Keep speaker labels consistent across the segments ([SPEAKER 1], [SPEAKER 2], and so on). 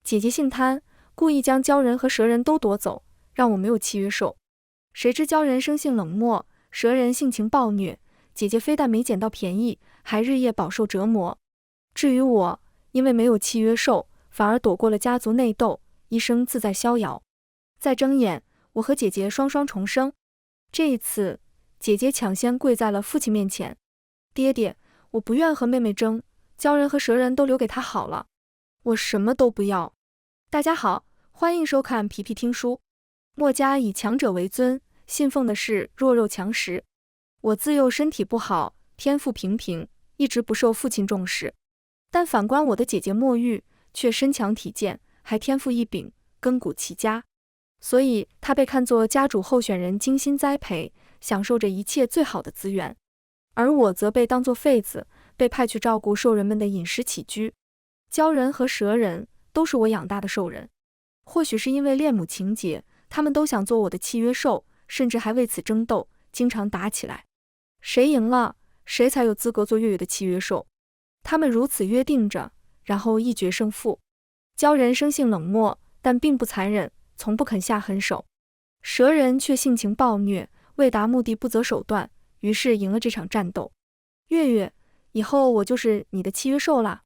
[SPEAKER 1] 姐姐姓贪，故意将鲛人和蛇人都夺走，让我没有契约兽。谁知鲛人生性冷漠，蛇人性情暴虐，姐姐非但没捡到便宜，还日夜饱受折磨。至于我，因为没有契约兽，反而躲过了家族内斗，一生自在逍遥。再睁眼，我和姐姐双双重生。这一次，姐姐抢先跪在了父亲面前。爹爹，我不愿和妹妹争，鲛人和蛇人都留给她好了，我什么都不要。大家好，欢迎收看皮皮听书。墨家以强者为尊，信奉的是弱肉强食。我自幼身体不好，天赋平平，一直不受父亲重视。但反观我的姐姐墨玉，却身强体健，还天赋异禀，根骨齐家。所以她被看作家主候选人，精心栽培，享受着一切最好的资源。而我则被当作废子，被派去照顾兽人们的饮食起居。鲛人和蛇人都是我养大的兽人，或许是因为恋母情结，他们都想做我的契约兽，甚至还为此争斗，经常打起来。谁赢了，谁才有资格做月月的契约兽。他们如此约定着，然后一决胜负。鲛人生性冷漠，但并不残忍，从不肯下狠手。蛇人却性情暴虐，为达目的不择手段，于是赢了这场战斗。月月，以后我就是你的契约兽啦。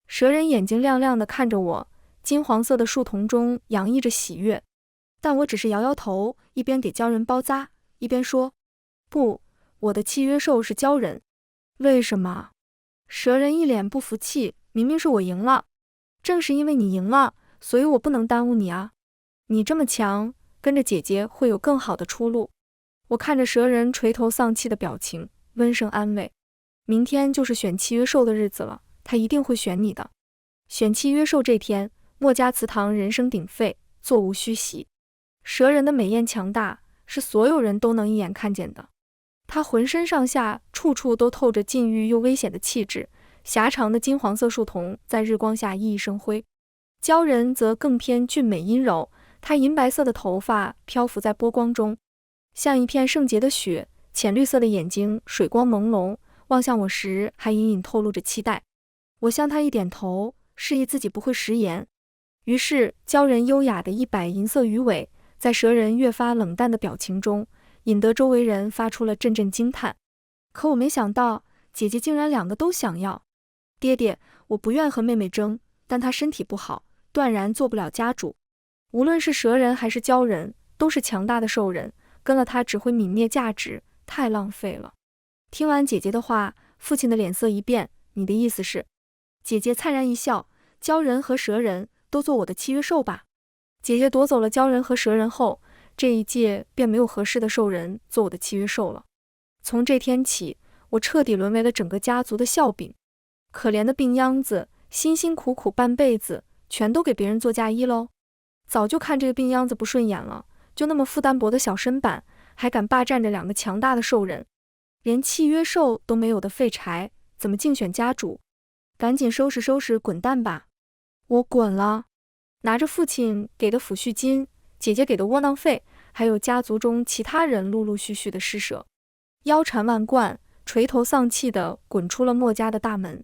[SPEAKER 1] 蛇人眼睛亮亮地看着我，金黄色的树瞳中洋溢着喜悦。但我只是摇摇头，一边给鲛人包扎，一边说：不，我的契约兽是鲛人。为什么？蛇人一脸不服气，明明是我赢了。正是因为你赢了，所以我不能耽误你啊。你这么强，跟着姐姐会有更好的出路。我看着蛇人垂头丧气的表情，温声安慰：明天就是选契约兽的日子了，他一定会选你的。选契约兽这天，墨家祠堂人声鼎沸，座无虚席。蛇人的美艳强大，是所有人都能一眼看见的。他浑身上下处处都透着禁欲又危险的气质，狭长的金黄色树瞳在日光下熠熠生辉。鲛人则更偏俊美阴柔，他银白色的头发漂浮在波光中，像一片圣洁的雪，浅绿色的眼睛水光朦胧，望向我时还隐隐透露着期待。我向他一点头，示意自己不会食言。于是鲛人优雅的一摆银色鱼尾，在蛇人越发冷淡的表情中，引得周围人发出了阵阵惊叹。可我没想到，姐姐竟然两个都想要。爹爹，我不愿和妹妹争，但她身体不好，断然做不了家主。无论是蛇人还是鲛人，都是强大的兽人，跟了她只会泯灭价值，太浪费了。听完姐姐的话，父亲的脸色一变，你的意思是？姐姐灿然一笑，鲛人和蛇人都做我的契约兽吧。姐姐夺走了鲛人和蛇人后，这一届便没有合适的兽人做我的契约兽了。从这天起，我彻底沦为了整个家族的笑柄。可怜的病秧子，辛辛苦苦半辈子，全都给别人做嫁衣喽。早就看这个病秧子不顺眼了，就那么负担薄的小身板，还敢霸占着两个强大的兽人，连契约兽都没有的废柴，怎么竞选家主？赶紧收拾收拾，滚蛋吧！我滚了。拿着父亲给的抚恤金，姐姐给的窝囊费，还有家族中其他人陆陆续续的施舍，腰缠万贯，垂头丧气地滚出了墨家的大门，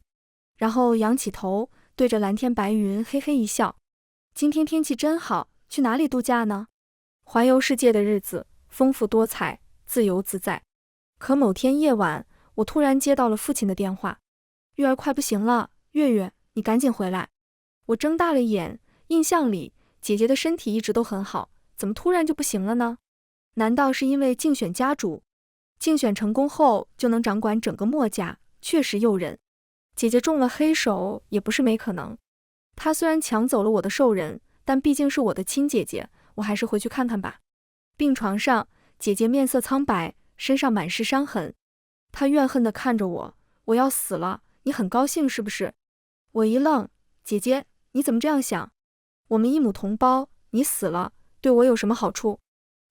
[SPEAKER 1] 然后仰起头，对着蓝天白云嘿嘿一笑。今天天气真好，去哪里度假呢？环游世界的日子丰富多彩，自由自在。可某天夜晚，我突然接到了父亲的电话：月儿快不行了，月月，你赶紧回来。我睁大了眼，印象里姐姐的身体一直都很好，怎么突然就不行了呢？难道是因为竞选家主？竞选成功后就能掌管整个墨家，确实诱人。姐姐中了黑手也不是没可能。她虽然抢走了我的兽人，但毕竟是我的亲姐姐，我还是回去看看吧。病床上，姐姐面色苍白，身上满是伤痕。她怨恨地看着我：我要死了，你很高兴是不是？我一愣：姐姐，你怎么这样想？我们一母同胞，你死了，对我有什么好处？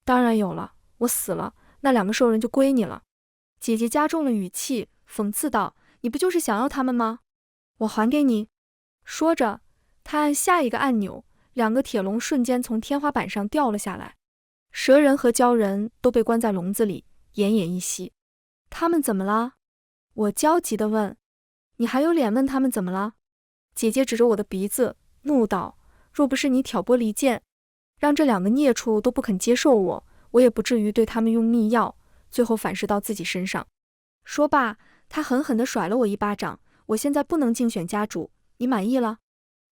[SPEAKER 1] 当然有了，我死了，那两个兽人就归你了。姐姐加重了语气，讽刺道：你不就是想要他们吗？我还给你。说着，她按下一个按钮，两个铁笼瞬间从天花板上掉了下来。蛇人和鲛人都被关在笼子里，奄奄一息。他们怎么了？我焦急地问。你还有脸问他们怎么了？姐姐指着我的鼻子，怒道：若不是你挑拨离间，让这两个孽畜都不肯接受我，我也不至于对他们用秘药，最后反噬到自己身上。说罢，他狠狠地甩了我一巴掌。我现在不能竞选家主，你满意了？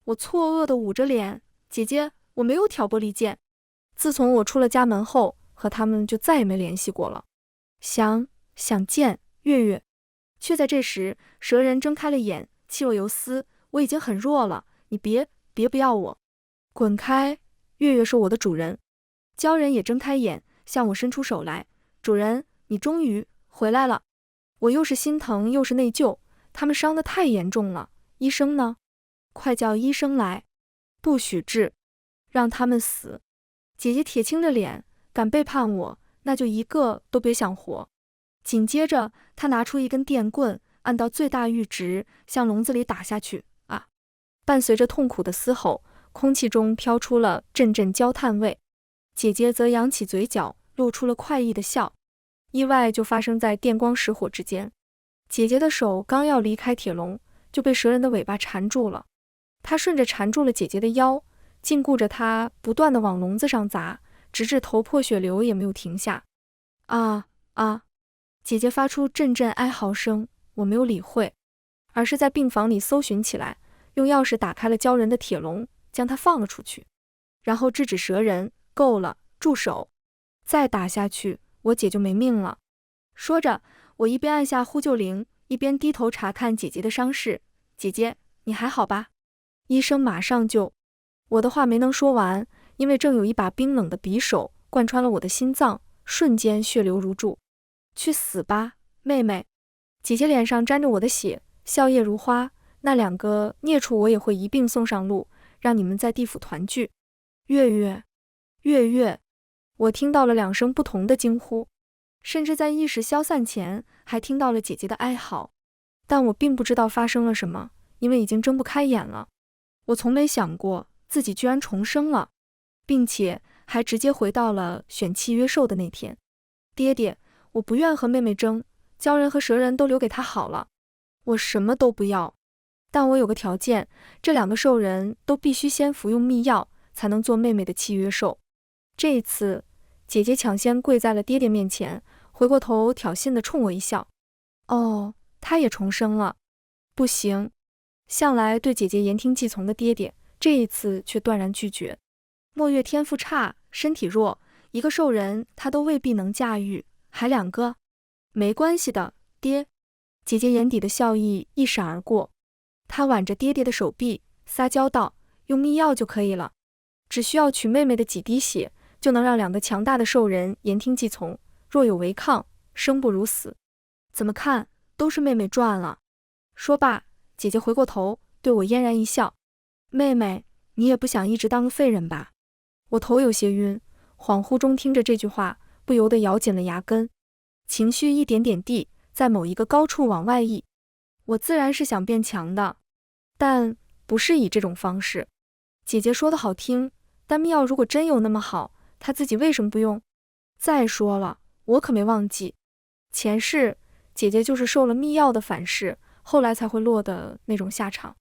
[SPEAKER 1] 我错愕地捂着脸，姐姐，我没有挑拨离间。自从我出了家门后，和他们就再也没联系过了。想见月月，却在这时，蛇人睁开了眼，气若游丝。我已经很弱了，你别不要我，滚开！月月是我的主人。鲛人也睁开眼，向我伸出手来。主人，你终于回来了。我又是心疼又是内疚，他们伤得太严重了。医生呢？快叫医生来！不许治，让他们死。姐姐铁青着脸，敢背叛我，那就一个都别想活。紧接着，她拿出一根电棍，按到最大阈值，向笼子里打下去。啊！伴随着痛苦的嘶吼，空气中飘出了阵阵焦炭味。姐姐则扬起嘴角，露出了快意的笑。意外就发生在电光石火之间。姐姐的手刚要离开铁笼，就被蛇人的尾巴缠住了。他顺着缠住了姐姐的腰，禁锢着她不断地往笼子上砸，直至头破血流也没有停下。啊！姐姐发出阵阵哀嚎声，我没有理会，而是在病房里搜寻起来，用钥匙打开了鲛人的铁笼，将他放了出去，然后制止蛇人。够了，住手！再打下去，我姐就没命了。说着，我一边按下呼救铃，一边低头查看姐姐的伤势。姐姐，你还好吧？医生马上就……我的话没能说完，因为正有一把冰冷的匕首贯穿了我的心脏，瞬间血流如注。去死吧，妹妹！姐姐脸上沾着我的血，笑靥如花。那两个孽畜我也会一并送上路，让你们在地府团聚。月月，月月！我听到了两声不同的惊呼，甚至在意识消散前，还听到了姐姐的哀嚎。但我并不知道发生了什么，因为已经睁不开眼了。我从没想过自己居然重生了，并且还直接回到了选契约兽的那天。爹爹，我不愿和妹妹争，鲛人和蛇人都留给她好了。我什么都不要，但我有个条件，这两个兽人都必须先服用秘药，才能做妹妹的契约兽。这一次，姐姐抢先跪在了爹爹面前，回过头挑衅地冲我一笑。哦，她也重生了。不行，向来对姐姐言听计从的爹爹，这一次却断然拒绝。墨月天赋差，身体弱，一个兽人他都未必能驾驭，还两个？没关系的，爹。姐姐眼底的笑意一闪而过，她挽着爹爹的手臂，撒娇道：用秘药就可以了，只需要取妹妹的几滴血，就能让两个强大的兽人言听计从，若有违抗，生不如死。怎么看，都是妹妹赚了。说罢，姐姐回过头，对我嫣然一笑。妹妹，你也不想一直当个废人吧？我头有些晕，恍惚中听着这句话，不由得咬紧了牙根，情绪一点点地在某一个高处往外溢。我自然是想变强的，但不是以这种方式。姐姐说的好听，但秘药如果真有那么好，她自己为什么不用？再说了，我可没忘记，前世姐姐就是受了秘药的反噬，后来才会落得那种下场。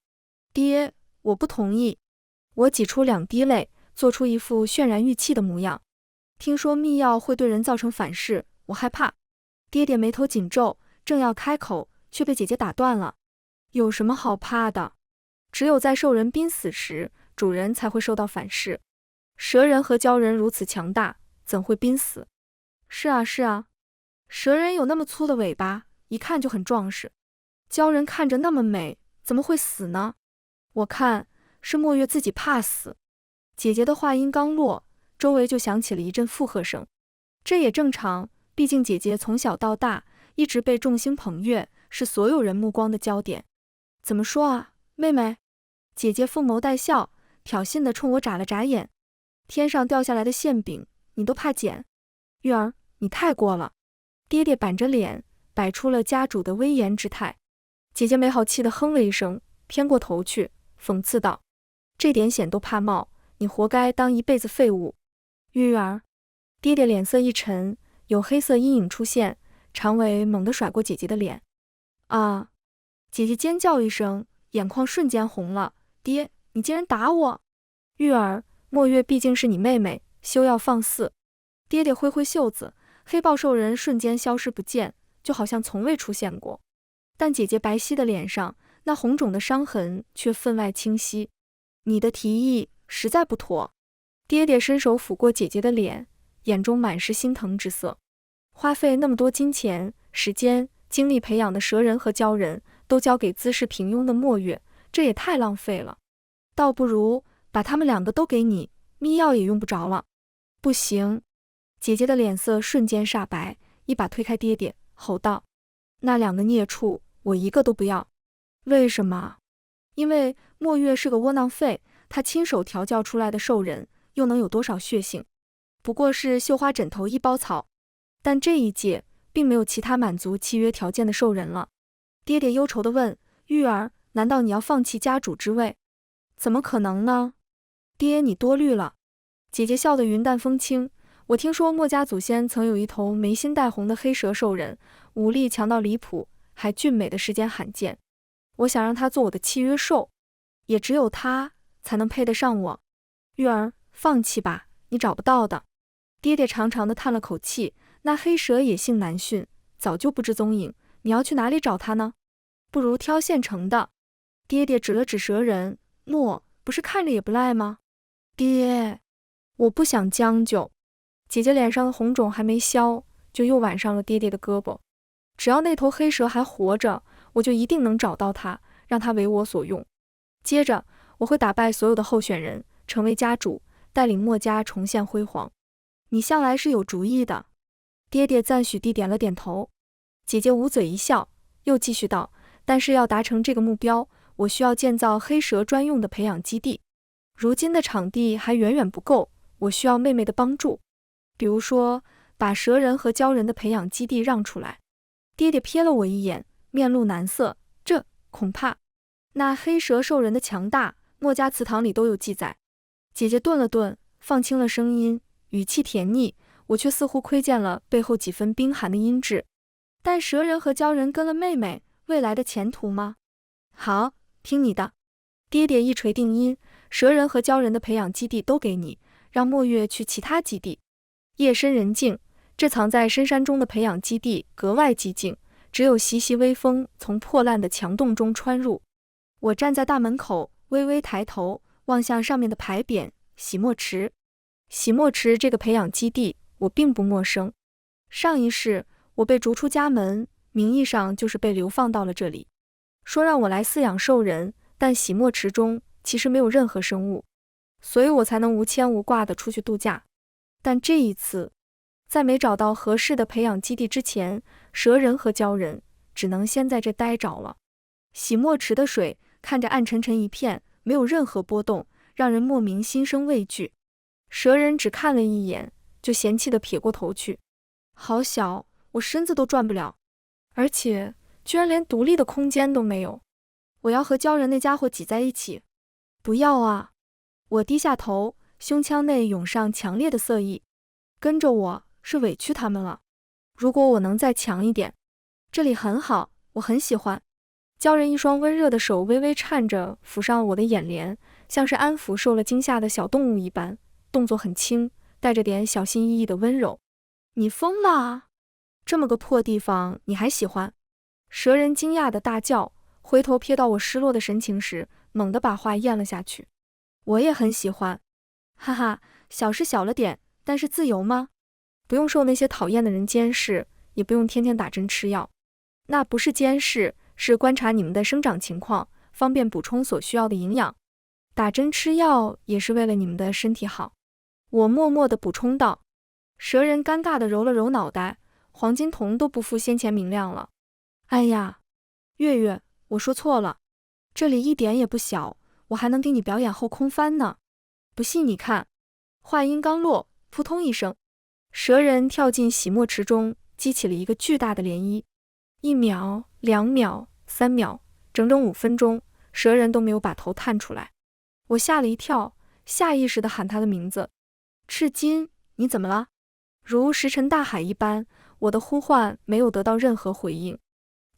[SPEAKER 1] 爹，我不同意。我挤出2滴泪，做出一副渲然欲泣的模样。听说秘药会对人造成反噬，我害怕。爹爹眉头紧皱，正要开口，却被姐姐打断了。有什么好怕的？只有在兽人濒死时，主人才会受到反噬。蛇人和鲛人如此强大，怎会濒死？是啊，蛇人有那么粗的尾巴，一看就很壮实。鲛人看着那么美，怎么会死呢？我看是墨月自己怕死。姐姐的话音刚落，周围就响起了一阵附和声。这也正常，毕竟姐姐从小到大一直被众星捧月，是所有人目光的焦点。怎么说啊，妹妹？姐姐凤眸带笑，挑衅地冲我眨了眨眼。天上掉下来的馅饼，你都怕捡？玉儿，你太过了。爹爹板着脸，摆出了家主的威严之态。姐姐没好气地哼了一声，偏过头去，讽刺道：这点险都怕冒，你活该当一辈子废物。玉儿，爹爹脸色一沉，有黑色阴影出现，长尾猛地甩过姐姐的脸。啊！姐姐尖叫一声，眼眶瞬间红了。爹，你竟然打我！玉儿，墨月毕竟是你妹妹，休要放肆。爹爹挥挥袖子，黑豹兽人瞬间消失不见，就好像从未出现过。但姐姐白皙的脸上，那红肿的伤痕却分外清晰。你的提议实在不妥。爹爹伸手抚过姐姐的脸，眼中满是心疼之色。花费那么多金钱、时间、精力培养的蛇人和鲛人，都交给姿势平庸的墨月，这也太浪费了。倒不如把他们两个都给你，秘药也用不着了。不行！姐姐的脸色瞬间煞白，一把推开爹爹，吼道：那两个孽畜，我一个都不要。为什么？因为墨月是个窝囊废，他亲手调教出来的兽人，又能有多少血性？不过是绣花枕头一包草。但这一届并没有其他满足契约条件的兽人了。爹爹忧愁地问：玉儿，难道你要放弃家主之位？怎么可能呢？爹，你多虑了。姐姐笑得云淡风轻。我听说墨家祖先曾有一头眉心带红的黑蛇兽人，武力强到离谱，还俊美的世间罕见。我想让他做我的契约兽，也只有他才能配得上我。玉儿，放弃吧，你找不到的。爹爹长长的叹了口气，那黑蛇野性难驯，早就不知踪影，你要去哪里找他呢？不如挑现成的。爹爹指了指蛇人，墨不是看着也不赖吗？爹，我不想将就。姐姐脸上的红肿还没消，就又挽上了爹爹的胳膊。只要那头黑蛇还活着，我就一定能找到它，让它为我所用。接着，我会打败所有的候选人，成为家主，带领墨家重现辉煌。你向来是有主意的。爹爹赞许地点了点头。姐姐捂嘴一笑，又继续道：但是要达成这个目标，我需要建造黑蛇专用的培养基地。如今的场地还远远不够，我需要妹妹的帮助。比如说，把蛇人和鲛人的培养基地让出来。爹爹瞥了我一眼，面露难色，这恐怕……那黑蛇兽人的强大，墨家祠堂里都有记载。姐姐顿了顿，放轻了声音，语气甜腻，我却似乎窥见了背后几分冰寒的阴鸷。但蛇人和鲛人跟了妹妹，未来的前途吗？好，听你的。爹爹一锤定音，蛇人和鲛人的培养基地都给你，让墨月去其他基地。夜深人静，这藏在深山中的培养基地格外寂静，只有习习微风从破烂的墙洞中穿入。我站在大门口，微微抬头望向上面的牌匾洗墨池。洗墨池这个培养基地我并不陌生，上一世我被逐出家门，名义上就是被流放到了这里，说让我来饲养兽人，但洗墨池中其实没有任何生物，所以我才能无牵无挂地出去度假。但这一次，在没找到合适的培养基地之前，蛇人和鲛人只能先在这待着了。洗墨池的水看着暗沉沉一片，没有任何波动，让人莫名心生畏惧。蛇人只看了一眼，就嫌弃地撇过头去。好小，我身子都转不了，而且居然连独立的空间都没有。我要和鲛人那家伙挤在一起。不要啊！我低下头，胸腔内涌上强烈的色意。跟着我是委屈他们了。如果我能再强一点。这里很好，我很喜欢。鲛人一双温热的手微微颤着抚上我的眼帘，像是安抚受了惊吓的小动物一般，动作很轻，带着点小心翼翼的温柔。你疯了啊！这么个破地方你还喜欢？蛇人惊讶的大叫，回头瞥到我失落的神情时，猛地把话咽了下去。我也很喜欢。哈哈，小是小了点，但是自由吗？不用受那些讨厌的人监视，也不用天天打针吃药。那不是监视，是观察你们的生长情况，方便补充所需要的营养。打针吃药也是为了你们的身体好。我默默地补充道。蛇人尴尬地揉了揉脑袋，黄金瞳都不复先前明亮了。哎呀，月月，我说错了，这里一点也不小，我还能给你表演后空翻呢。不信你看。话音刚落，扑通一声，蛇人跳进洗墨池中，激起了一个巨大的涟漪。1秒、2秒、3秒，整整5分钟，蛇人都没有把头探出来。我吓了一跳，下意识地喊他的名字。赤金，你怎么了？如石沉大海一般，我的呼唤没有得到任何回应。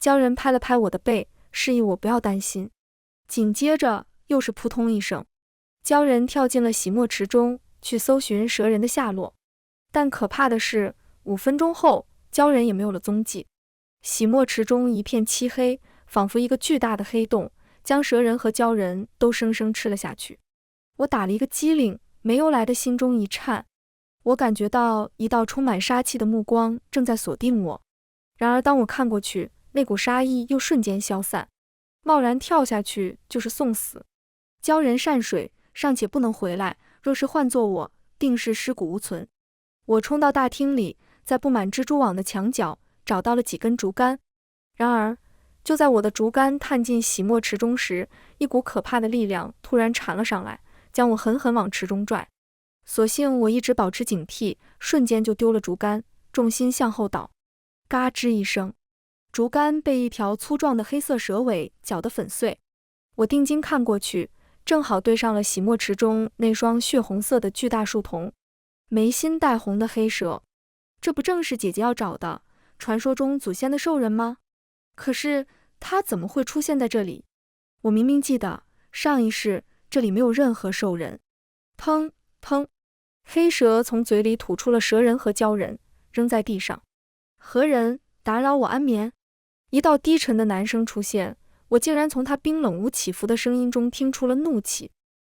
[SPEAKER 1] 鲛人拍了拍我的背，示意我不要担心。紧接着又是扑通一声，鲛人跳进了洗墨池中，去搜寻蛇人的下落。但可怕的是，5分钟后，鲛人也没有了踪迹。洗墨池中一片漆黑，仿佛一个巨大的黑洞，将蛇人和鲛人都生生吃了下去。我打了一个激灵，没由来的心中一颤。我感觉到一道充满杀气的目光正在锁定我。然而当我看过去，那股杀意又瞬间消散。贸然跳下去就是送死。鲛人善水，尚且不能回来，若是换作我，定是尸骨无存。我冲到大厅里，在布满蜘蛛网的墙角找到了几根竹竿。然而就在我的竹竿探进洗墨池中时，一股可怕的力量突然缠了上来，将我狠狠往池中拽。所幸我一直保持警惕，瞬间就丢了竹竿，重心向后倒，嘎吱一声，竹竿被一条粗壮的黑色蛇尾搅得粉碎。我定睛看过去，正好对上了洗墨池中那双血红色的巨大树瞳，眉心带红的黑蛇。这不正是姐姐要找的传说中祖先的兽人吗？可是他怎么会出现在这里？我明明记得上一世这里没有任何兽人。砰砰，黑蛇从嘴里吐出了蛇人和鲛人，扔在地上。何人打扰我安眠？一道低沉的男声出现，我竟然从他冰冷无起伏的声音中听出了怒气，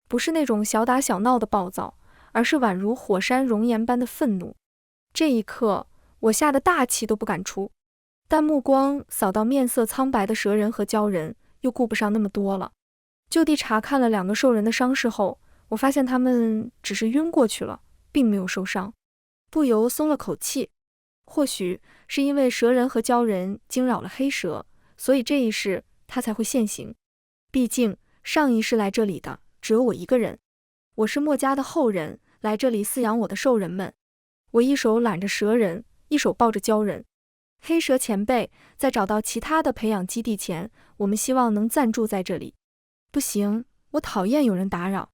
[SPEAKER 1] 不是那种小打小闹的暴躁，而是宛如火山熔岩般的愤怒。这一刻，我吓得大气都不敢出，但目光扫到面色苍白的蛇人和鲛人，又顾不上那么多了。就地查看了2个兽人的伤势后，我发现他们只是晕过去了，并没有受伤，不由松了口气。或许是因为蛇人和鲛人惊扰了黑蛇，所以这一世他才会现形。毕竟上一世来这里的只有我一个人，我是墨家的后人，来这里饲养我的兽人们。我一手揽着蛇人，一手抱着鲛人。黑蛇前辈，在找到其他的培养基地前，我们希望能暂住在这里。不行，我讨厌有人打扰。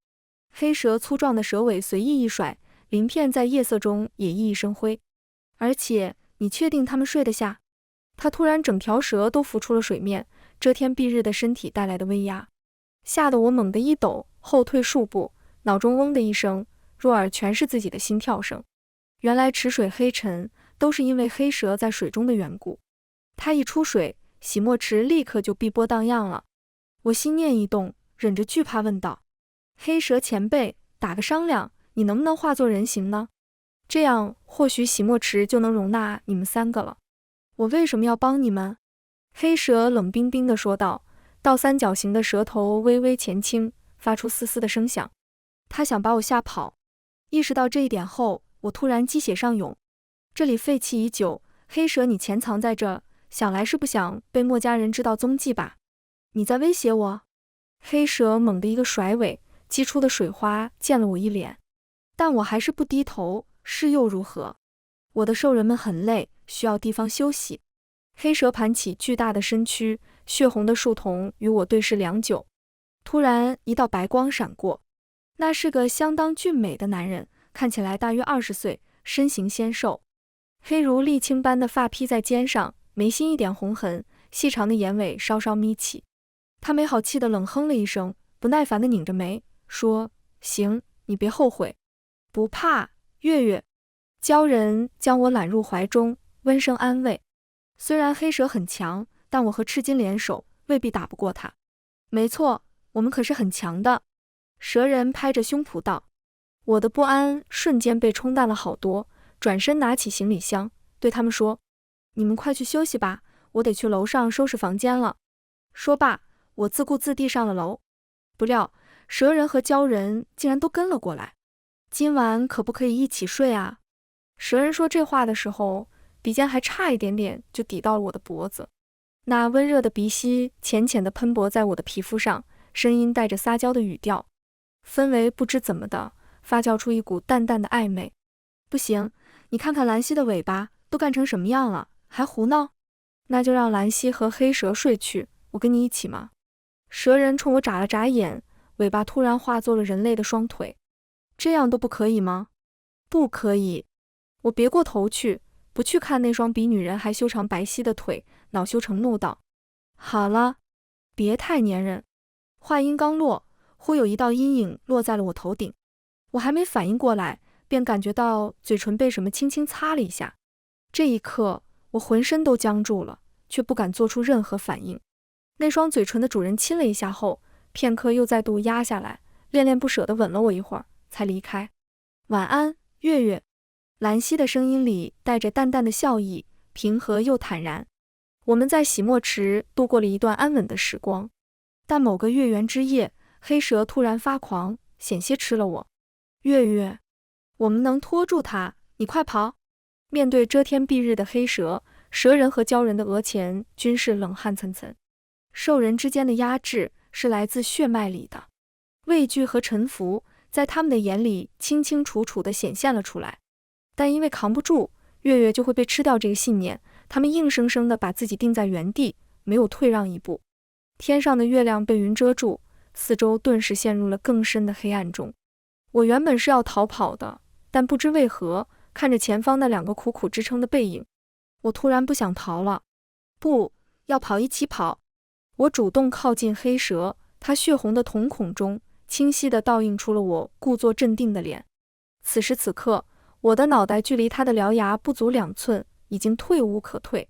[SPEAKER 1] 黑蛇粗壮的蛇尾随意一甩，鳞片在夜色中也熠熠生辉。而且你确定他们睡得下？他突然整条蛇都浮出了水面，遮天蔽日的身体带来的威压，吓得我猛地一抖，后退数步，脑中嗡的一声，入耳全是自己的心跳声。原来池水黑沉，都是因为黑蛇在水中的缘故。它一出水，洗墨池立刻就碧波荡漾了。我心念一动，忍着惧怕问道：黑蛇前辈，打个商量，你能不能化作人形呢？这样或许洗墨池就能容纳你们3个了。我为什么要帮你们？黑蛇冷冰冰地说道，倒三角形的蛇头微微前倾，发出嘶嘶的声响。他想把我吓跑。意识到这一点后，我突然鸡血上涌。这里废弃已久，黑蛇你潜藏在这，想来是不想被墨家人知道踪迹吧？你在威胁我？黑蛇猛地一个甩尾，击出的水花溅了我一脸。但我还是不低头，是又如何？我的兽人们很累，需要地方休息。黑蛇盘起巨大的身躯，血红的树瞳与我对视良久。突然一道白光闪过，那是个相当俊美的男人，看起来大约20岁，身形纤瘦，黑如沥青般的发披在肩上，眉心一点红痕，细长的眼尾稍稍眯起。他没好气地冷哼了一声，不耐烦地拧着眉，说：行，你别后悔。不怕，月月。鲛人将我揽入怀中，温声安慰。虽然黑蛇很强，但我和赤金联手，未必打不过他。没错，我们可是很强的。蛇人拍着胸脯道。我的不安瞬间被冲淡了好多，转身拿起行李箱，对他们说：你们快去休息吧，我得去楼上收拾房间了。说罢，我自顾自地上了楼。不料蛇人和鲛人竟然都跟了过来。今晚可不可以一起睡啊？蛇人说这话的时候，鼻尖还差一点点就抵到了我的脖子，那温热的鼻息浅浅地喷薄在我的皮肤上，声音带着撒娇的语调，氛围不知怎么的发酵出一股淡淡的暧昧。不行，你看看兰溪的尾巴都干成什么样了，还胡闹？那就让兰溪和黑蛇睡去，我跟你一起吗？蛇人冲我眨了眨眼，尾巴突然化作了人类的双腿。这样都不可以吗？不可以。我别过头去，不去看那双比女人还修长白皙的腿，恼羞成怒道：好了，别太粘人。话音刚落，忽有一道阴影落在了我头顶，我还没反应过来，便感觉到嘴唇被什么轻轻擦了一下。这一刻，我浑身都僵住了，却不敢做出任何反应。那双嘴唇的主人亲了一下后，片刻又再度压下来，恋恋不舍地吻了我一会儿，才离开。晚安，月月。兰溪的声音里带着淡淡的笑意，平和又坦然。我们在洗墨池度过了一段安稳的时光，但某个月圆之夜，黑蛇突然发狂，险些吃了我。月月，我们能拖住它，你快跑！面对遮天蔽日的黑蛇，蛇人和鲛人的额前均是冷汗涔涔。兽人之间的压制是来自血脉里的，畏惧和臣服在他们的眼里清清楚楚地显现了出来。但因为扛不住，月月就会被吃掉这个信念，他们硬生生地把自己定在原地，没有退让一步。天上的月亮被云遮住，四周顿时陷入了更深的黑暗中。我原本是要逃跑的，但不知为何，看着前方那两个苦苦支撑的背影，我突然不想逃了。不要跑，一起跑！我主动靠近黑蛇，它血红的瞳孔中清晰地倒映出了我故作镇定的脸。此时此刻，我的脑袋距离它的獠牙不足2寸，已经退无可退。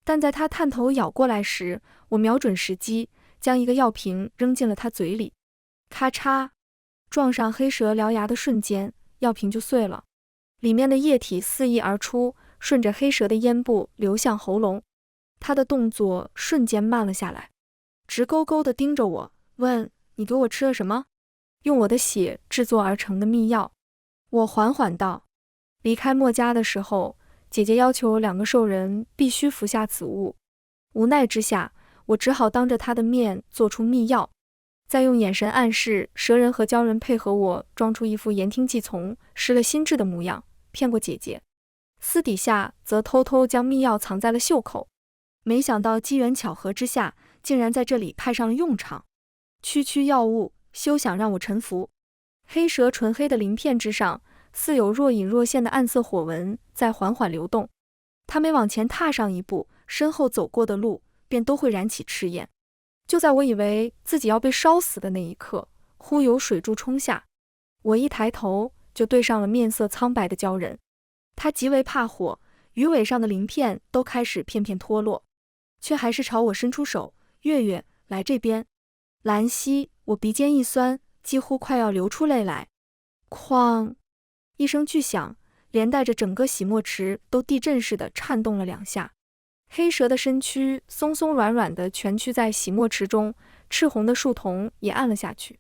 [SPEAKER 1] 但在它探头咬过来时，我瞄准时机，将一个药瓶扔进了它嘴里。咔嚓，撞上黑蛇獠牙的瞬间，药瓶就碎了，里面的液体肆意而出，顺着黑蛇的咽部流向喉咙。它的动作瞬间慢了下来，直勾勾地盯着我，问：你给我吃了什么？用我的血制作而成的秘药。我缓缓道：离开墨家的时候，姐姐要求2个兽人必须服下此物。无奈之下，我只好当着她的面做出秘药，再用眼神暗示蛇人和鲛人配合我，装出一副言听计从、失了心智的模样，骗过姐姐。私底下则偷偷将秘药藏在了袖口。没想到机缘巧合之下，竟然在这里派上了用场。区区药物，休想让我臣服！黑蛇纯黑的鳞片之上，似有若隐若现的暗色火纹在缓缓流动。它每往前踏上一步，身后走过的路便都会燃起赤焰。就在我以为自己要被烧死的那一刻，忽有水柱冲下，我一抬头就对上了面色苍白的鲛人。他极为怕火，鱼尾上的鳞片都开始片片脱落，却还是朝我伸出手：月月，来这边。兰溪，我鼻尖一酸，几乎快要流出泪来。哐！一声巨响，连带着整个洗墨池都地震似的颤动了2下。黑蛇的身躯松松软软的蜷曲在洗墨池中，赤红的树瞳也暗了下去。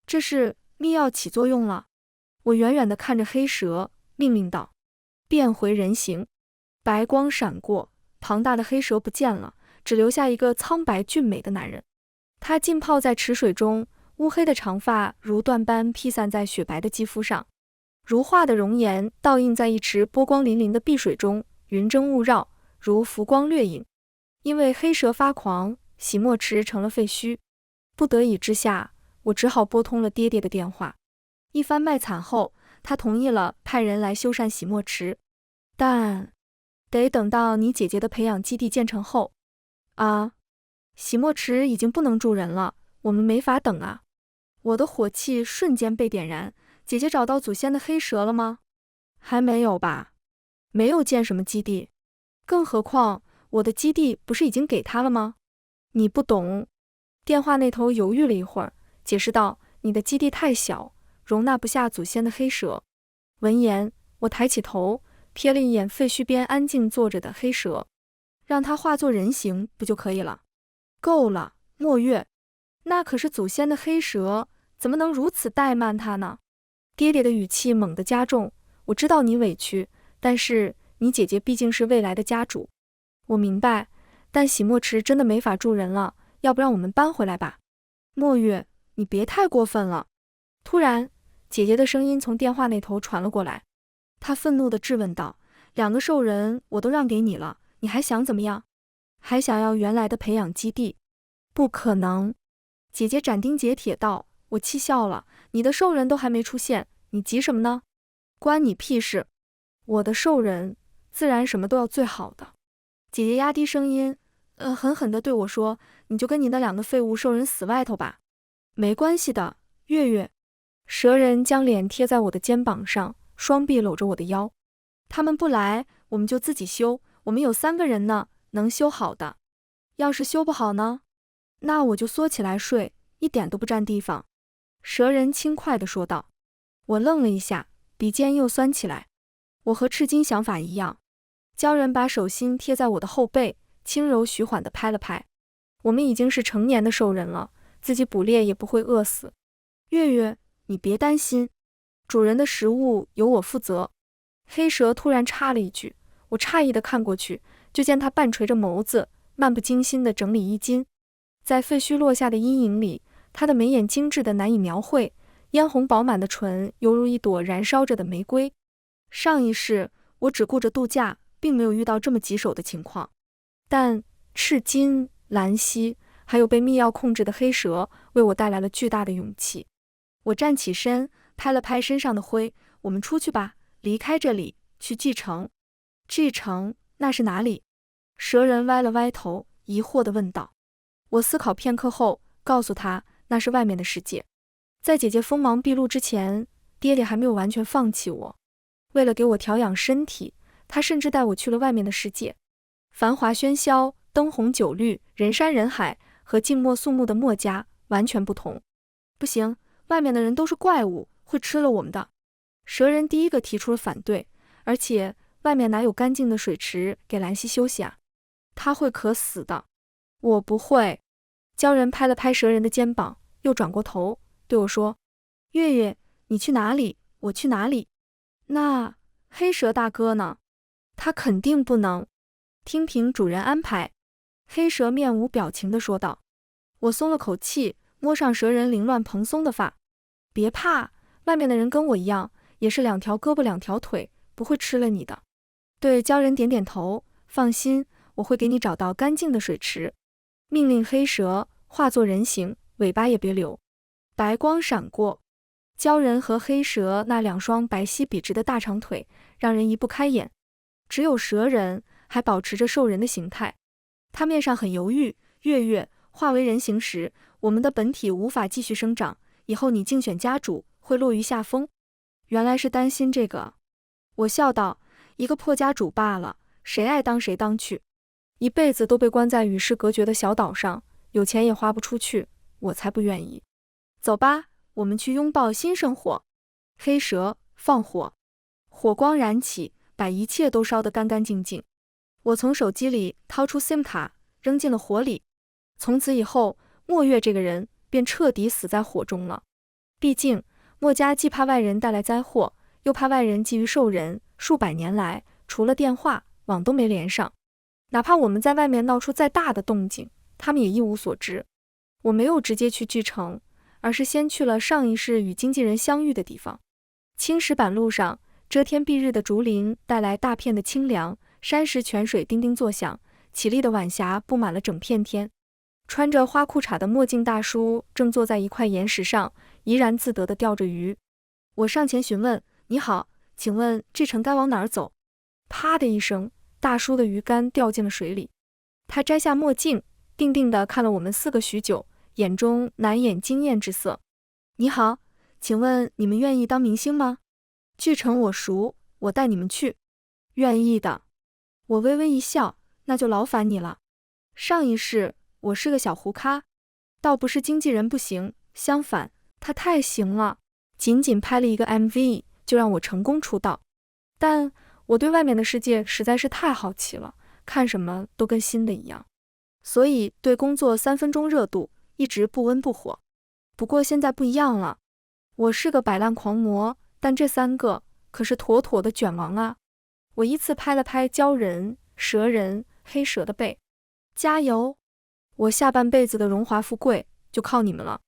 [SPEAKER 1] 这是秘药起作用了。我远远地看着黑蛇，命令道：变回人形。白光闪过，庞大的黑蛇不见了，只留下一个苍白俊美的男人。他浸泡在池水中，乌黑的长发如缎般披散在雪白的肌肤上，如画的容颜倒映在一池波光粼粼的碧水中，云蒸雾绕，如浮光掠影。因为黑蛇发狂，洗墨池成了废墟。不得已之下，我只好拨通了爹爹的电话。一番卖惨后，他同意了派人来修缮洗墨池，但得等到你姐姐的培养基地建成后。啊，洗墨池已经不能住人了，我们没法等啊！我的火气瞬间被点燃。姐姐找到祖先的黑蛇了吗？还没有吧？没有建什么基地，更何况我的基地不是已经给他了吗？你不懂。电话那头犹豫了一会儿，解释道：你的基地太小，容纳不下祖先的黑蛇。闻言，我抬起头，瞥了一眼废墟边安静坐着的黑蛇，让它化作人形不就可以了？够了，墨月，那可是祖先的黑蛇，怎么能如此怠慢它呢？爹爹的语气猛地加重，我知道你委屈，但是你姐姐毕竟是未来的家主。我明白，但洗墨池真的没法住人了，要不让我们搬回来吧？墨月，你别太过分了。突然，姐姐的声音从电话那头传了过来，她愤怒地质问道：2个兽人我都让给你了，你还想怎么样？还想要原来的培养基地？不可能！姐姐斩钉截铁道。我气笑了，你的兽人都还没出现，你急什么呢？关你屁事！我的兽人自然什么都要最好的。姐姐压低声音，狠狠地对我说：你就跟你那2个废物兽人死外头吧。没关系的，月月。蛇人将脸贴在我的肩膀上，双臂搂着我的腰。他们不来，我们就自己修，我们有3个人呢，能修好的。要是修不好呢？那我就缩起来睡，一点都不占地方。蛇人轻快地说道。我愣了一下，鼻尖又酸起来。我和赤金想法一样。鲛人把手心贴在我的后背，轻柔徐缓地拍了拍。我们已经是成年的兽人了，自己捕猎也不会饿死。月月，你别担心，主人的食物由我负责。黑蛇突然插了一句，我诧异地看过去，就见他半垂着眸子，漫不经心地整理衣襟。在废墟落下的阴影里，他的眉眼精致得难以描绘，嫣红饱满的唇犹如一朵燃烧着的玫瑰。上一世，我只顾着度假，并没有遇到这么棘手的情况。但赤金、兰溪，还有被密钥控制的黑蛇，为我带来了巨大的勇气。我站起身，拍了拍身上的灰，我们出去吧，离开这里，去继承。继承？那是哪里？蛇人歪了歪头，疑惑地问道。我思考片刻后，告诉他，那是外面的世界。在姐姐锋芒毕露之前，爹爹还没有完全放弃我。为了给我调养身体，他甚至带我去了外面的世界。繁华喧嚣，灯红酒绿，人山人海，和静默肃穆的墨家完全不同。不行，外面的人都是怪物，会吃了我们的。蛇人第一个提出了反对，而且外面哪有干净的水池给兰溪休息啊？他会渴死的。我不会。鲛人拍了拍蛇人的肩膀，又转过头对我说，月月，你去哪里，我去哪里。那黑蛇大哥呢？他肯定不能。听凭主人安排。黑蛇面无表情地说道。我松了口气，摸上蛇人凌乱蓬松的发。别怕，外面的人跟我一样，也是2条胳膊2条腿，不会吃了你的。对鲛人点点头，放心，我会给你找到干净的水池。命令黑蛇化作人形，尾巴也别留。白光闪过，鲛人和黑蛇那2双白皙笔直的大长腿让人移不开眼。只有蛇人还保持着兽人的形态，他面上很犹豫。月月，化为人形时，我们的本体无法继续生长，以后你竞选家主会落于下风。原来是担心这个。我笑道，一个破家主罢了，谁爱当谁当去。一辈子都被关在与世隔绝的小岛上，有钱也花不出去，我才不愿意。走吧，我们去拥抱新生活。黑蛇，放火。火光燃起，把一切都烧得干干净净。我从手机里掏出 SIM 卡，扔进了火里。从此以后，墨月这个人便彻底死在火中了。毕竟墨家既怕外人带来灾祸，又怕外人觊觎兽人，数百年来除了电话，网都没连上。哪怕我们在外面闹出再大的动静，他们也一无所知。我没有直接去巨城，而是先去了上一世与经纪人相遇的地方。青石板路上，遮天蔽日的竹林带来大片的清凉，山石泉水叮叮作响，绮丽的晚霞布满了整片天。穿着花裤衩的墨镜大叔正坐在一块岩石上，怡然自得地钓着鱼。我上前询问，你好，请问这城该往哪儿走？啪的一声，大叔的鱼竿掉进了水里。他摘下墨镜，定定地看了我们4个许久，眼中难掩惊艳之色。你好，请问你们愿意当明星吗？巨城我熟，我带你们去。愿意的。我微微一笑，那就劳烦你了。上一世我是个小糊咖，倒不是经纪人不行，相反，他太行了，仅仅拍了一个 MV 就让我成功出道。但我对外面的世界实在是太好奇了，看什么都跟新的一样，所以对工作3分钟热度，一直不温不火。不过现在不一样了，我是个摆烂狂魔，但这3个可是妥妥的卷王啊！我依次拍了拍鲛人、蛇人、黑蛇的背，加油！我下半辈子的荣华富贵就靠你们了。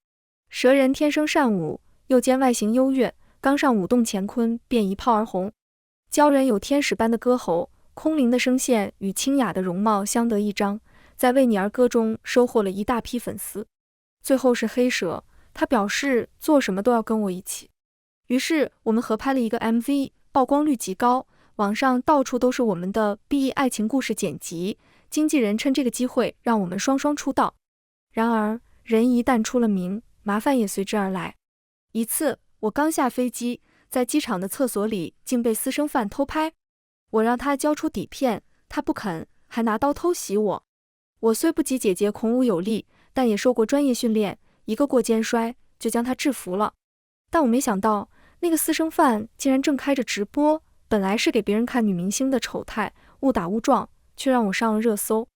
[SPEAKER 1] 蛇人天生善舞，又兼外形优越，刚上舞动乾坤便一炮而红。鲛人有天使般的歌喉，空灵的声线与清雅的容貌相得益彰，在为你而歌中收获了一大批粉丝。最后是黑蛇，他表示做什么都要跟我一起。于是我们合拍了一个 MV， 曝光率极高，网上到处都是我们的 BE 爱情故事剪辑，经纪人趁这个机会让我们双双出道。然而人一旦出了名，麻烦也随之而来。一次，我刚下飞机，在机场的厕所里竟被私生饭偷拍。我让他交出底片，他不肯，还拿刀偷袭我。我虽不及姐姐孔武有力，但也受过专业训练，一个过肩摔就将他制服了。但我没想到，那个私生饭竟然正开着直播，本来是给别人看女明星的丑态，误打误撞，却让我上了热搜。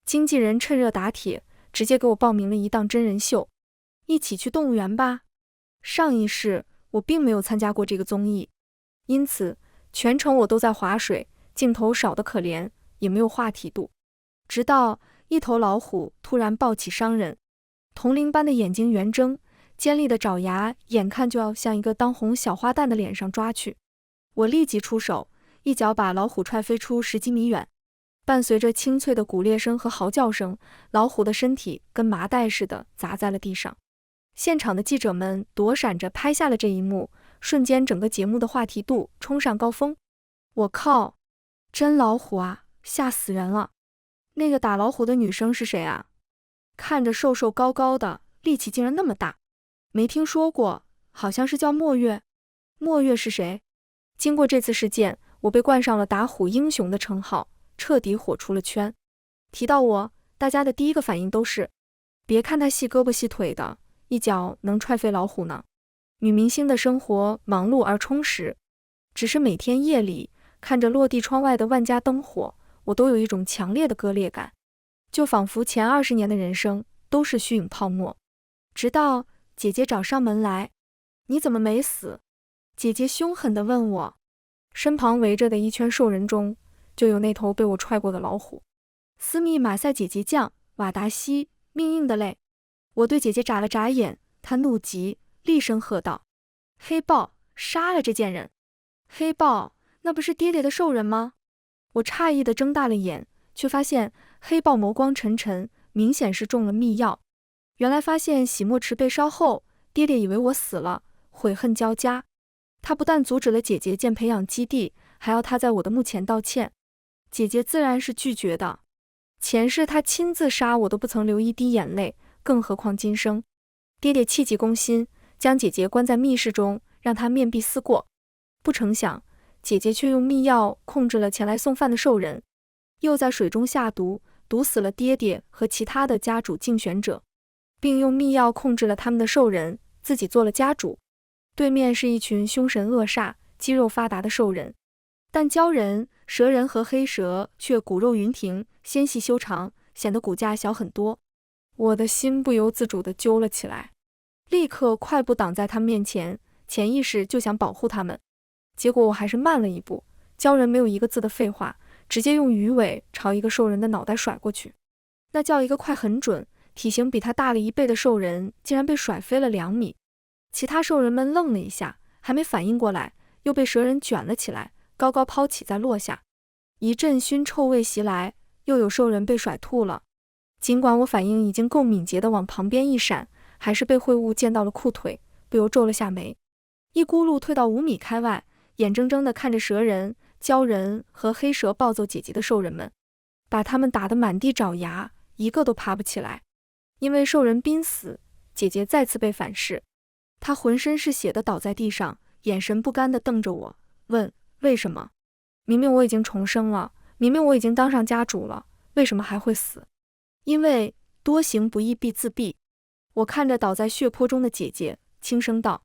[SPEAKER 1] 经纪人趁热打铁，直接给我报名了一档真人秀，一起去动物园吧。上一世我并没有参加过这个综艺，因此全程我都在划水，镜头少得可怜，也没有话题度。直到一头老虎突然抱起商人，铜铃般的眼睛圆睁，尖利的爪牙眼看就要向一个当红小花旦的脸上抓去。我立即出手，一脚把老虎踹飞出10几米远。伴随着清脆的骨裂声和嚎叫声，老虎的身体跟麻袋似的砸在了地上。现场的记者们躲闪着拍下了这一幕，瞬间整个节目的话题度冲上高峰。我靠，真老虎啊，吓死人了！那个打老虎的女生是谁啊？看着瘦瘦高高的，力气竟然那么大。没听说过，好像是叫墨月。墨月是谁？经过这次事件，我被冠上了打虎英雄的称号，彻底火出了圈。提到我，大家的第一个反应都是，别看她细胳膊细腿的，一脚能踹飞老虎呢。女明星的生活忙碌而充实，只是每天夜里看着落地窗外的万家灯火，我都有一种强烈的割裂感，就仿佛前20年的人生都是虚影泡沫。直到姐姐找上门来，你怎么没死？姐姐凶狠地问我。身旁围着的一圈兽人中，就有那头被我踹过的老虎。斯密马赛姐姐酱，瓦达西，命硬的嘞！我对姐姐眨了眨眼，她怒极，厉声喝道：黑豹，杀了这贱人！黑豹，那不是爹爹的兽人吗？我诧异地睁大了眼，却发现黑豹眸光沉沉，明显是中了秘药。原来发现洗墨池被烧后，爹爹以为我死了，悔恨交加。他不但阻止了姐姐建培养基地，还要她在我的墓前道歉。姐姐自然是拒绝的，前世他亲自杀我都不曾流一滴眼泪，更何况今生。爹爹气急攻心，将姐姐关在密室中，让她面壁思过。不成想，姐姐却用秘药控制了前来送饭的兽人，又在水中下毒，毒死了爹爹和其他的家主竞选者，并用秘药控制了他们的兽人，自己做了家主。对面是一群凶神恶煞、肌肉发达的兽人，但鲛人、蛇人和黑蛇却骨肉匀平，纤细修长，显得骨架小很多。我的心不由自主地揪了起来，立刻快步挡在他们面前，潜意识就想保护他们。结果我还是慢了一步，鲛人没有一个字的废话，直接用鱼尾朝一个兽人的脑袋甩过去。那叫一个快很准，体型比他大了1倍的兽人竟然被甩飞了2米。其他兽人们愣了一下，还没反应过来，又被蛇人卷了起来，高高抛起再落下。一阵熏臭味袭来，又有兽人被甩吐了。尽管我反应已经够敏捷地往旁边一闪，还是被秽物溅到了裤腿，不由皱了下眉。一咕噜退到5米开外，眼睁睁地看着蛇人、鲛人和黑蛇暴揍姐姐的兽人们，把他们打得满地找牙，一个都爬不起来。因为兽人濒死，姐姐再次被反噬。他浑身是血的倒在地上，眼神不甘地瞪着我，问：为什么？明明我已经重生了，明明我已经当上家主了，为什么还会死？因为多行不义必自毙。我看着倒在血泊中的姐姐，轻声道：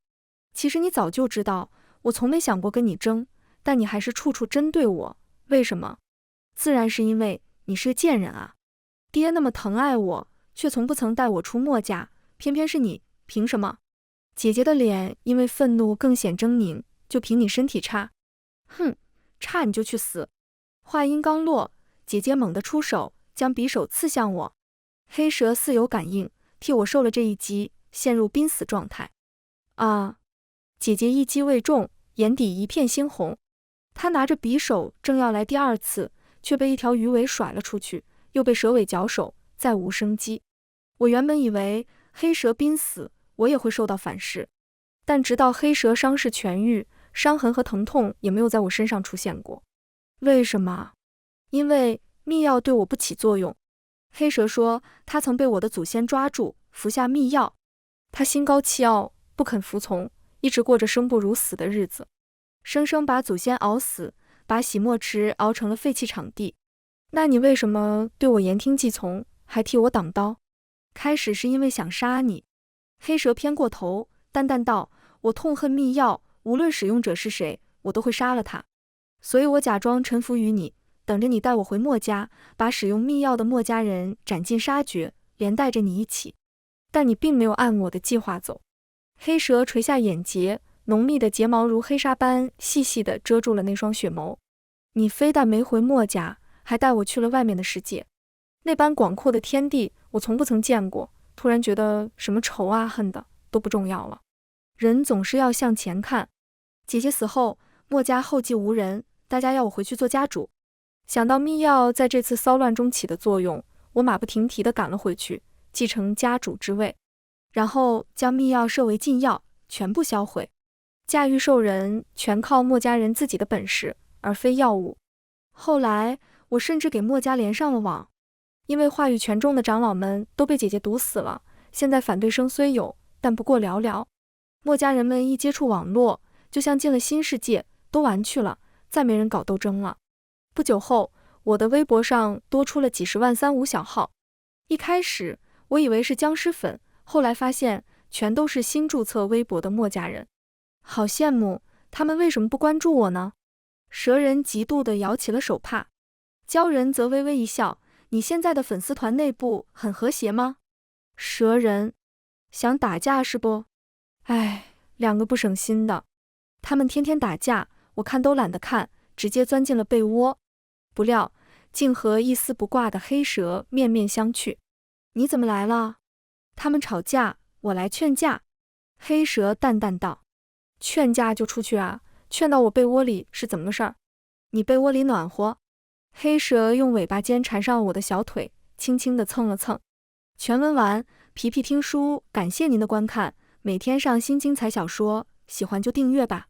[SPEAKER 1] 其实你早就知道，我从没想过跟你争，但你还是处处针对我，为什么？自然是因为你是个贱人啊！爹那么疼爱我，却从不曾带我出墨家，偏偏是你，凭什么？姐姐的脸因为愤怒更显狰狞，就凭你身体差？哼，差你就去死！话音刚落，姐姐猛地出手，将匕首刺向我。黑蛇似有感应，替我受了这一击，陷入濒死状态。啊！姐姐一击未中，眼底一片猩红。她拿着匕首正要来第2次，却被一条鱼尾甩了出去，又被蛇尾绞首，再无生机。我原本以为黑蛇濒死，我也会受到反噬，但直到黑蛇伤势痊愈，伤痕和疼痛也没有在我身上出现过。为什么？因为秘药对我不起作用。黑蛇说，他曾被我的祖先抓住，服下秘药。他心高气傲，不肯服从，一直过着生不如死的日子，生生把祖先熬死，把洗墨池熬成了废弃场地。那你为什么对我言听计从，还替我挡刀？开始是因为想杀你。黑蛇偏过头，淡淡道：我痛恨密钥，无论使用者是谁，我都会杀了他。所以我假装臣服于你，等着你带我回墨家，把使用密钥的墨家人斩尽杀绝，连带着你一起。但你并没有按我的计划走。黑蛇垂下眼睫，浓密的睫毛如黑纱般细细地遮住了那双血眸。你非但没回墨家，还带我去了外面的世界。那般广阔的天地，我从不曾见过。突然觉得什么仇啊恨的都不重要了，人总是要向前看。姐姐死后，墨家后继无人，大家要我回去做家主。想到密钥在这次骚乱中起的作用，我马不停蹄地赶了回去，继承家主之位，然后将密钥设为禁药，全部销毁。驾驭兽人全靠墨家人自己的本事，而非药物。后来我甚至给墨家连上了网，因为话语权中的长老们都被姐姐毒死了，现在反对声虽有，但不过寥寥。墨家人们一接触网络，就像进了新世界，都玩去了，再没人搞斗争了。不久后，我的微博上多出了几十万3、5小号。一开始我以为是僵尸粉，后来发现全都是新注册微博的墨家人。好羡慕，他们为什么不关注我呢？蛇人嫉妒地摇起了手帕，鲛人则微微一笑。你现在的粉丝团内部很和谐吗？蛇人，想打架是不？哎，两个不省心的，他们天天打架，我看都懒得看，直接钻进了被窝。不料，竟和一丝不挂的黑蛇面面相觑。你怎么来了？他们吵架，我来劝架。黑蛇淡淡道：劝架就出去啊，劝到我被窝里是怎么个事儿？你被窝里暖和？黑蛇用尾巴尖缠上我的小腿，轻轻地蹭了蹭。全文完，皮皮听书，感谢您的观看，每天上新精彩小说，喜欢就订阅吧。